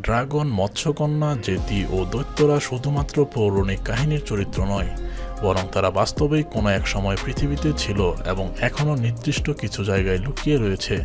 Dragon, মৎস্যকন্যা, জেতি ও দৈত্যরা শুধুমাত্র পৌরাণিক কাহিনীর চরিত্র নয়, বরং তারা বাস্তবেই কোনো এক সময় পৃথিবীতে ছিল এবং এখনও নির্দিষ্ট কিছু জায়গায় লুকিয়ে রয়েছে।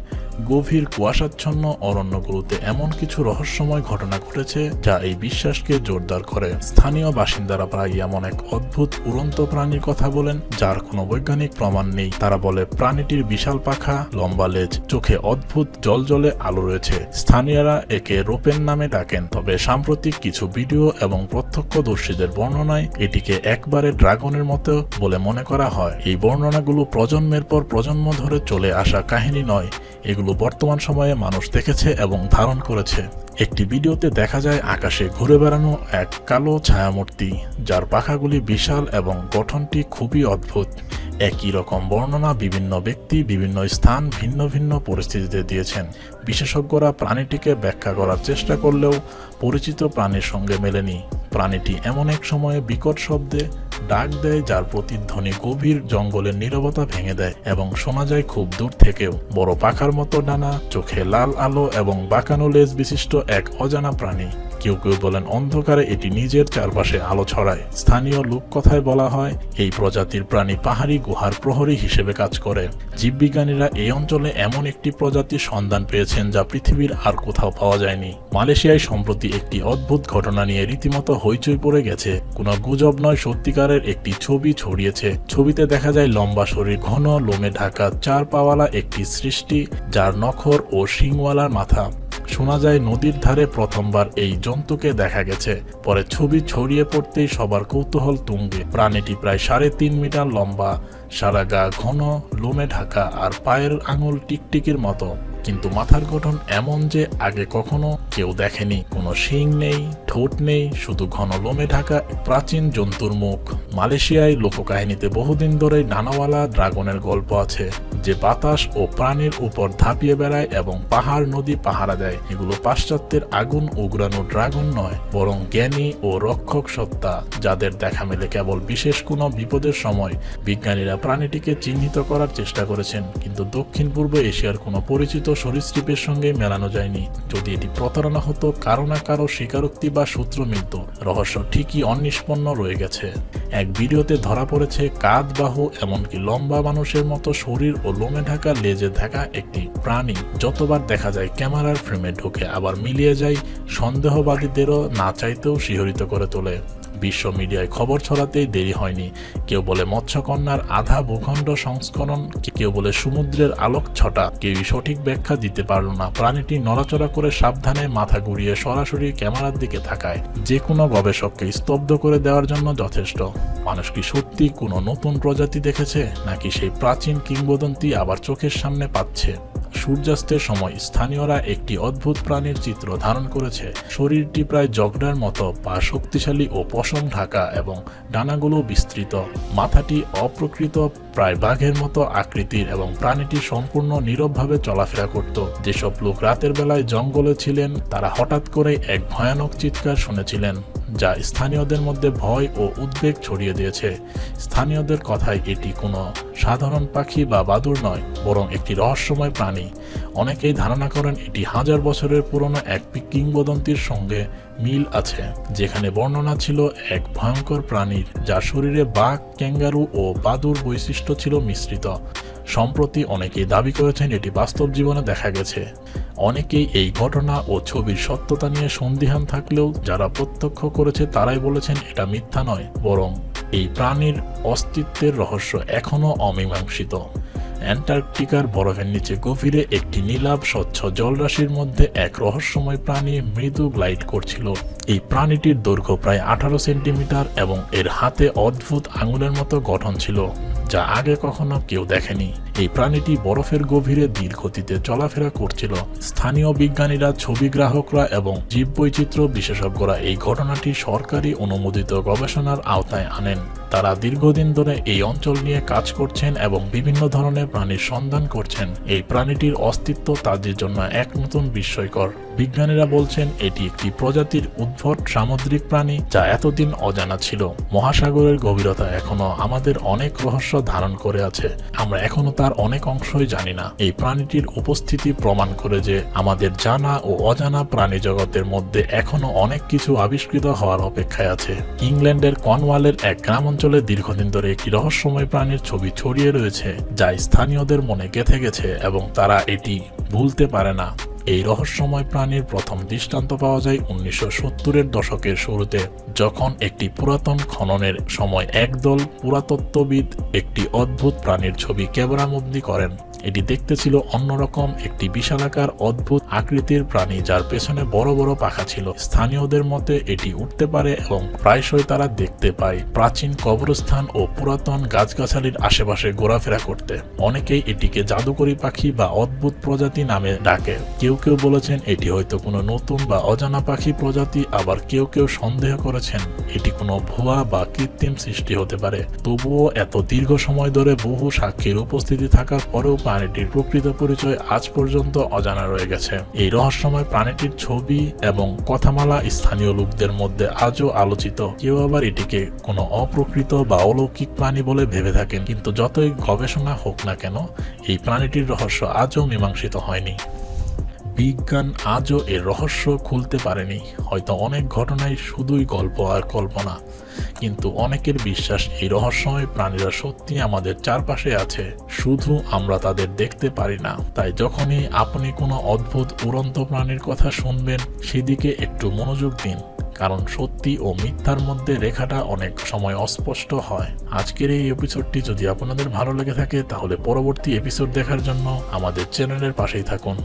গভীর কুয়াশাচ্ছন্ন অরণ্যগুলোতে এমন কিছু রহস্যময় ঘটনা ঘটেছে যা এই বিশ্বাসকে জোরদার করে। স্থানীয় বাসিন্দারা প্রায় এমন এক অদ্ভুত উড়ন্ত প্রাণীর কথা বলেন যার কোনো বৈজ্ঞানিক প্রমাণ নেই। তারা বলে প্রাণীটির বিশাল পাখা, লম্বা লেজ, চোখে অদ্ভুত জলজলে আলো রয়েছে। স্থানীয়রা একে রোপেন নামে ডাকেন, তবে সাম্প্রতিক কিছু ভিডিও এবং প্রত্যক্ষদর্শীদের বর্ণনায় এটিকে একবারে ড্রাগনের মতো বলে মনে করা হয়। এই বর্ণনাগুলো প্রজন্মের পর প্রজন্ম ধরে চলে আসা কাহিনী নয়, এগুলো বর্তমান সময়ে মানুষ দেখেছে এবং ধারণ করেছে। একটি ভিডিওতে দেখা যায় আকাশে ঘুরে বেড়ানো এক কালো ছায়ামূর্তি, যার পাখাগুলি বিশাল এবং গঠনটি খুবই অদ্ভুত। একই রকম বর্ণনা বিভিন্ন ব্যক্তি বিভিন্ন স্থান ভিন্ন ভিন্ন পরিস্থিতিতে দিয়েছেন। বিশেষজ্ঞরা প্রাণীটিকে ব্যাখ্যা করার চেষ্টা করলেও পরিচিত প্রাণীর সঙ্গে মেলেনি। প্রাণীটি এমন এক সময়ে বিকট শব্দে ডাক দেয় যার প্রতিধ্বনি গভীর জঙ্গলের নীরবতা ভেঙে দেয় এবং শোনা যায় খুব দূর থেকেও। বড় পাখার মতো ডানা, চোখে লাল আলো এবং বাঁকানো লেজ বিশিষ্ট এক অজানা প্রাণী। কেউ কেউ বলেন অন্ধকারে এটি নিজের চারপাশে আলো ছড়ায়। স্থানীয় লোককথায় বলা হয় এই প্রজাতির প্রাণী পাহাড়ি গুহার প্রহরী হিসেবে কাজ করে। জীববিজ্ঞানীরা এই অঞ্চলে এমন একটি প্রজাতির সন্ধান পেয়েছেন যা পৃথিবীর আর কোথাও পাওয়া যায়নি। মালয়েশিয়ায় সম্প্রতি একটি অদ্ভুত ঘটনা নিয়ে রীতিমতো হইচই পড়ে গেছে। কোনো গুজব নয়, সত্যিকারের একটি ছবি ছড়িয়েছে। ছবিতে দেখা যায় লম্বা শরীর, ঘন লোমে ঢাকা চার পাওয়ালা একটি সৃষ্টি যার নখর ও শিংওয়ালা মাথা। শোনা যায় নদীর ধারে প্রথমবার এই জন্তুকে দেখা গেছে। পরে ছবি ছড়িয়ে পড়তেই সবার কৌতূহল তুঙ্গে। প্রাণীটি প্রায় 3.5 মিটার লম্বা, সারা গা ঘন লোমে ঢাকা আর পায়ের আঙুল টিকটিকির মতো, কিন্তু মাথার গঠন এমন যে আগে কখনো কেউ দেখেনি। কোনো শিং নেই, ঠোঁট নেই, শুধু ঘন লোমে ঢাকা প্রাচীন জন্তুর মুখ। মালয়েশিয়ায় লোককাহিনীতে বহুদিন ধরেই ডানাওয়ালা ড্রাগনের গল্প আছে, যে বাতাস ও প্রাণীর উপর ধাপিয়ে বেড়ায় এবং পাহাড় নদী পাহারা দেয়। এগুলো পাশ্চাত্যের আগুন উগরানো ড্রাগন নয়, বরং জ্ঞানী ও রক্ষক সত্তা, যাদের দেখা মেলে কেবল বিশেষ কোনো বিপদের সময়। বিজ্ঞানীরা প্রাণীটিকে চিহ্নিত করার চেষ্টা করেছেন, কিন্তু দক্ষিণ পূর্ব এশিয়ার কোনো পরিচিত সরীসৃপের সঙ্গে মেলানো যায়নি। যদি এটি প্রতারণা হতো, কারো না কারো স্বীকারোক্তি বা সূত্র মিলত, রহস্য ঠিকই অনিষ্পন্ন রয়ে গেছে। এক ভিডিওতে ধরা পড়েছে কাঁধ, বাহু, এমনকি লম্বা মানুষের মতো শরীর ও লোমে ঢাকা লেজে থাকা একটি প্রাণী। যতবার দেখা যায় ক্যামেরার ফ্রেমে ঢুকে আবার মিলিয়ে যায়, সন্দেহবাদীদেরও না চাইতেও শিহরিত করে তোলে। বিশ্ব মিডিয়ায় খবর ছড়াতেই দেরি হয়নি। কেউ বলে মৎস্যকন্যার আধা ভূখণ্ড সংস্করণ, কেউ বলে সমুদ্রের আলোক ছটা। কেউই সঠিক ব্যাখ্যা দিতে পারল না। প্রাণীটি নড়াচড়া করে সাবধানে মাথা ঘুরিয়ে সরাসরি ক্যামেরার দিকে তাকায়, যে কোনো গবেষককে স্তব্ধ করে দেওয়ার জন্য যথেষ্ট। মানুষ কি সত্যি কোনো নতুন প্রজাতি দেখেছে, নাকি সেই প্রাচীন কিংবদন্তি আবার চোখের সামনে পাচ্ছে? সূর্যাস্তের সময় স্থানীয়রা একটি অদ্ভুত প্রাণীর চিত্র ধারণ করেছে। শরীরটি প্রায় জগড়ার মতো, পা শক্তিশালী ও পশম ঢাকা এবং ডানাগুলো বিস্তৃত। মাথাটি অপ্রকৃত, প্রায় বাঘের মতো আকৃতির এবং প্রাণীটি সম্পূর্ণ নীরবভাবে চলাফেরা করত। যেসব লোক রাতের বেলায় জঙ্গলে ছিলেন তারা হঠাৎ করে এক ভয়ানক চিৎকার শুনেছিলেন, যা স্থানীয়দের মধ্যে ভয় ও উদ্বেগ ছড়িয়ে দিয়েছে। স্থানীয়দের কথায় এটি কোনো সাধারণ পাখি বা বাদুড় নয়, বরং একটি রহস্যময় প্রাণী। অনেকেই ধারণা করেন এটি 1000 বছরের পুরনো এক কিংবদন্তির সঙ্গে মিল আছে, যেখানে বর্ণনা ছিল এক ভয়ঙ্কর প্রাণীর, যার শরীরে বাঘ, ক্যাঙ্গারু ও বাদুড় বৈশিষ্ট্য ছিল মিশ্রিত। সম্প্রতি অনেকেই দাবি করেছেন এটি বাস্তব জীবনে দেখা গেছে। অনেকেই এই ঘটনা ও ছবির সত্যতা নিয়ে সন্দিহান থাকলেও যারা প্রত্যক্ষ করেছে তারাই বলেছেন এটা মিথ্যা নয়, বরং এই প্রাণীর অস্তিত্বের রহস্য এখনও অমীমাংসিত। অ্যান্টার্কটিকার বরফের নিচে গভীরে একটি নীলাভ স্বচ্ছ জলরাশির মধ্যে এক রহস্যময় প্রাণী মৃদু গ্লাইড করছিল। এই প্রাণীটির দৈর্ঘ্য প্রায় 18 সেন্টিমিটার এবং এর হাতে অদ্ভুত আঙুলের মতো গঠন ছিল, যা আগে কখনো কেউ দেখেনি। এই প্রাণীটি বরফের গভীরে ধীর গতিতে চলাফেরা করছিল। স্থানীয় বিজ্ঞানীরা, ছবি গ্রাহকরা এবং জীববৈচিত্র্য বিশেষজ্ঞরা এই ঘটনাটি সরকারি অনুমোদিত গবেষণার আওতায় আনেন। তারা দীর্ঘদিন ধরে এই অঞ্চল নিয়ে কাজ করছেন এবং বিভিন্ন ধরনের প্রাণীর সন্ধান করছেন। এই প্রাণীটির অস্তিত্ব তাদের জন্য এক নতুন বিস্ময়কর। বিজ্ঞানীরা বলছেন এটি একটি প্রজাতির উদ্ভট সামুদ্রিক প্রাণী যা এতদিন অজানা ছিল। মহাসাগরের গভীরতা এখনো আমাদের অনেক রহস্য ধারণ করে আছে। আমরা এখনো তার তার অনেক অংশই জানি না। এই প্রাণীটির উপস্থিতি প্রমাণ করে যে আমাদের জানা ও অজানা প্রাণী জগতের মধ্যে এখনো অনেক কিছু আবিষ্কৃত হওয়ার অপেক্ষায় আছে। ইংল্যান্ডের কর্নওয়ালের এক গ্রাম অঞ্চলে দীর্ঘদিন ধরে একটি রহস্যময় প্রাণীর ছবি ছড়িয়ে রয়েছে, যা স্থানীয়দের মনে গেঁথে গেছে এবং তারা এটি ভুলতে পারে না। এই রহস্যময় প্রাণীর প্রথম দৃষ্টান্ত পাওয়া যায় 1970-এর দশকের শুরুতে, যখন একটি পুরাতন খননের সময় একদল পুরাতত্ত্ববিদ একটি অদ্ভুত প্রাণীর ছবি ক্যামেরাবন্দী করেন। এটি দেখতে ছিল অন্যরকম, একটি বিশালাকার অদ্ভুত আকৃতির প্রাণী যার পেছনে বড় বড় পাখা ছিল। স্থানীয়দের মতে এটি উঠতে পারে এবং প্রায়শই তারা দেখতে পায় প্রাচীন কবরস্থান ও পুরাতন গাছগাছালির আশেপাশে ঘোরাফেরা করতে। অনেকেই এটিকে জাদুকরী পাখি বা অদ্ভুত প্রজাতি নামে ডাকে। কেউ কেউ বলেছেন এটি হয়তো কোনো নতুন বা অজানা পাখি প্রজাতি, আবার কেউ কেউ সন্দেহ করেছেন এটি কোনো ভুয়া বা কৃত্রিম সৃষ্টি হতে পারে। তবুও এত দীর্ঘ সময় ধরে বহু সাক্ষীর উপস্থিতি থাকার পরেও প্রাণীটির প্রকৃত পরিচয় আজ পর্যন্ত অজানা রয়ে গেছে। এই রহস্যময় প্রাণীটির ছবি এবং কথামালা স্থানীয় লোকদের মধ্যে আজও আলোচিত। কেউ আবার এটিকে কোনো অপ্রকৃত বা অলৌকিক প্রাণী বলে ভেবে থাকেন, কিন্তু যতই গবেষণা হোক না কেন এই প্রাণীটির রহস্য আজও মীমাংসিত হয়নি। বিজ্ঞান আজও এর রহস্য খুলতে পারেনি। হয়তো অনেক ঘটনাই শুধুই গল্প আর কল্পনা, কিন্তু অনেকের বিশ্বাস এই রহস্যময় প্রাণীরা সত্যি আমাদের চারপাশে আছে, শুধু আমরা তাদের দেখতে পারি না। তাই যখনই আপনি কোনো অদ্ভুত উড়ন্ত প্রাণীর কথা শুনবেন, সেদিকে একটু মনোযোগ দিন, কারণ সত্যি ও মিথ্যার মধ্যে রেখাটা অনেক সময় অস্পষ্ট হয়। আজকের এই এপিসোডটি যদি আপনাদের ভালো লেগে থাকে, তাহলে পরবর্তী এপিসোড দেখার জন্য আমাদের চ্যানেলের পাশেই থাকুন।